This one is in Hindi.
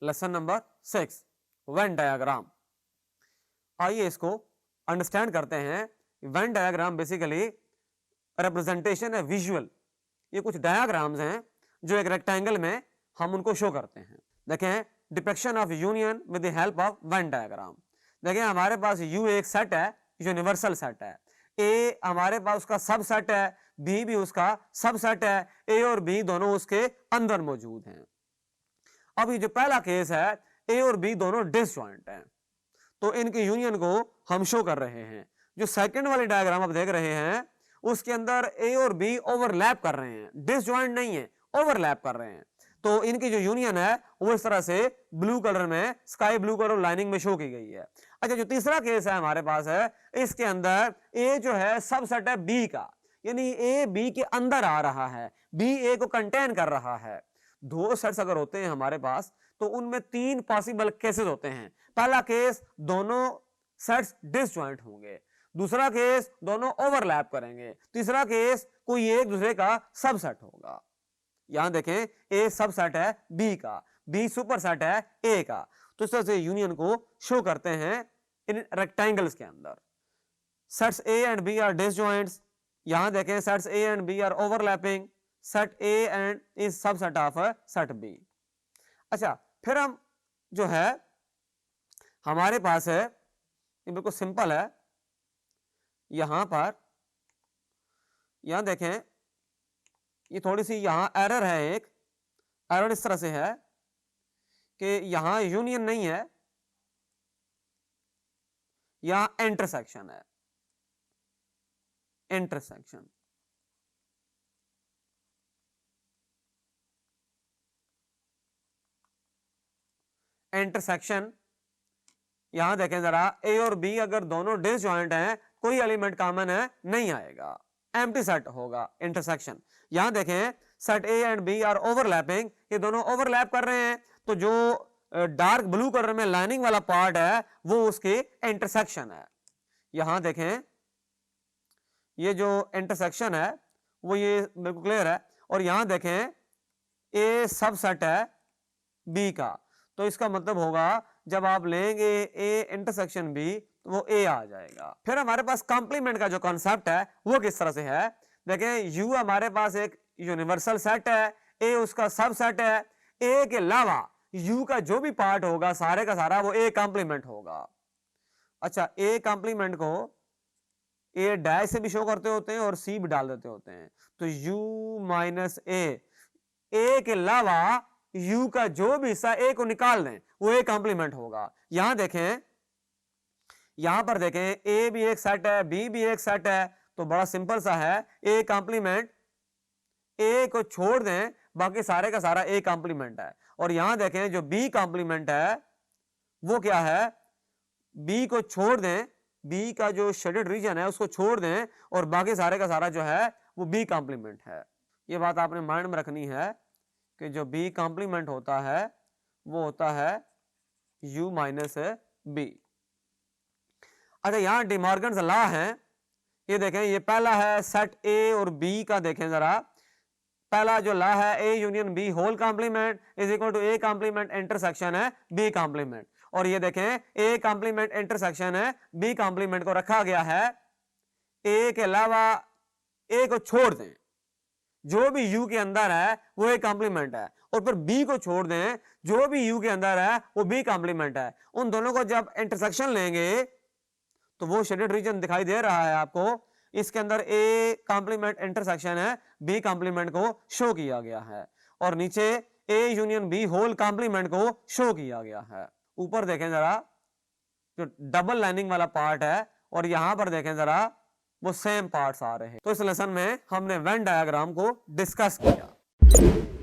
Lesson number 6 Venn diagram. आइए इसको अंडरस्टैंड करते हैं। वेन डायग्राम बेसिकली रिप्रेजेंटेशन है विजुअल। ये कुछ डायग्राम्स हैं जो एक रेक्टेंगल में हम उनको शो करते हैं। देखें depiction of union with the help of Venn diagram. देखें हमारे पास यू एक सेट है, यूनिवर्सल सेट है। ए हमारे पास उसका सब सेट है, बी भी उसका सब सेट है। ए और बी दोनों उसके अंदर मौजूद हैं। अब ये जो पहला केस है, ए और बी दोनों डिसजॉइंट हैं, तो इनकी यूनियन को हम शो कर रहे हैं। जो सेकंड वाली डायग्राम आप देख रहे हैं उसके अंदर ए और बी ओवरलैप कर रहे हैं, डिसजॉइंट नहीं है, ओवरलैप कर रहे हैं। तो इनकी जो यूनियन है वो इस तरह से ब्लू कलर में, स्काई ब्लू कलर लाइनिंग में शो की गई है। अच्छा, जो तीसरा केस है हमारे पास है, इसके अंदर ए जो है सबसेट है बी का, यानी ए बी के अंदर आ रहा है, बी ए को कंटेन कर रहा है। दो सेट्स अगर होते हैं हमारे पास तो उनमें तीन पॉसिबल केसेस होते हैं। पहला केस दोनों सेट्स डिसजॉइंट होंगे, दूसरा केस दोनों ओवरलैप करेंगे, तीसरा केस कोई एक दूसरे का सबसेट होगा। यहां देखें ए सबसेट है बी का, बी सुपरसेट है ए का। तो इस तरह से यूनियन को शो करते हैं इन रेक्टेंगल्स के अंदर। Sets A and B are disjoints. यहां देखें sets A and B are overlapping, set A and is subset of set B. अच्छा, फिर हम जो है हमारे पास है, ये बिल्कुल सिंपल है। यहां पर यहां देखें ये थोड़ी सी यहां एरर है, एक एरर इस तरह से है कि यहां यूनियन नहीं है, यहां इंटरसेक्शन है, इंटरसेक्शन। इंटरसेक्शन यहां देखें जरा, ए और बी अगर दोनों डिसजॉइंट हैं, कोई एलिमेंट कॉमन है नहीं आएगा, एम्प्टी सेट होगा इंटरसेक्शन। यहां देखें set A and B are overlapping, ये दोनों ओवरलैप कर रहे हैं, तो जो डार्क ब्लू कलर में लाइनिंग वाला पार्ट है वो उसकी इंटरसेक्शन है। यहां देखें ये जो इंटरसेक्शन है वो ये बिल्कुल क्लियर है। और यहां देखें ए सबसेट है बी का, तो इसका मतलब होगा जब आप लेंगे ए इंटरसेक्शन बी तो वो ए आ जाएगा। फिर हमारे पास कॉम्प्लीमेंट का जो कॉन्सेप्ट है वो किस तरह से है, देखें यू हमारे पास एक यूनिवर्सल सेट है, ए उसका सब सेट है, ए के अलावा यू का जो भी पार्ट होगा सारे का सारा वो ए कॉम्प्लीमेंट होगा। अच्छा, ए कॉम्प्लीमेंट को ए डैश से भी शो करते होते हैं और सी भी डाल देते होते हैं, तो यू माइनस ए के अलावा यू का जो भी हिस्सा ए को निकाल दें वो ए कॉम्प्लीमेंट होगा। यहां देखें, यहां पर देखें ए भी एक सेट है, बी भी एक सेट है, तो बड़ा सिंपल सा है, ए कॉम्प्लीमेंट, ए को छोड़ दें बाकी सारे का सारा ए कॉम्प्लीमेंट है। और यहां देखें जो बी कॉम्प्लीमेंट है वो क्या है, बी को छोड़ दें, बी का जो शेडेड रीजन है उसको छोड़ दें और बाकी सारे का सारा जो है वो बी कॉम्प्लीमेंट है। ये बात आपने माइंड में रखनी है कि जो बी कॉम्प्लीमेंट होता है वो होता है u माइनस बी। अच्छा, यहां डिमॉर्गन्स लॉ है, ये देखें, ये पहला है सेट ए और बी का। देखें जरा, पहला जो लॉ है A union B whole complement is equal to A complement intersection है बी कॉम्प्लीमेंट। और ये देखें ए कॉम्प्लीमेंट इंटरसेक्शन है बी कॉम्प्लीमेंट को रखा गया है, ए के अलावा ए को छोड़ दें, जो भी यू के अंदर है वो ए कॉम्प्लीमेंट है, और फिर बी को छोड़ दें, जो भी यू के अंदर है वो बी कॉम्प्लीमेंट है। उन दोनों को जब इंटरसेक्शन लेंगे तो वो शेडेड रीजन दिखाई दे रहा है आपको, इसके अंदर ए कॉम्प्लीमेंट इंटरसेक्शन है बी कॉम्प्लीमेंट को शो किया गया है, और नीचे A union B whole complement को शो किया गया है। ऊपर देखें जरा जो डबल लाइनिंग वाला पार्ट है, और यहां पर देखें जरा वो सेम पार्ट्स आ रहे हैं। तो इस लेसन में हमने वेन डायग्राम को डिस्कस किया।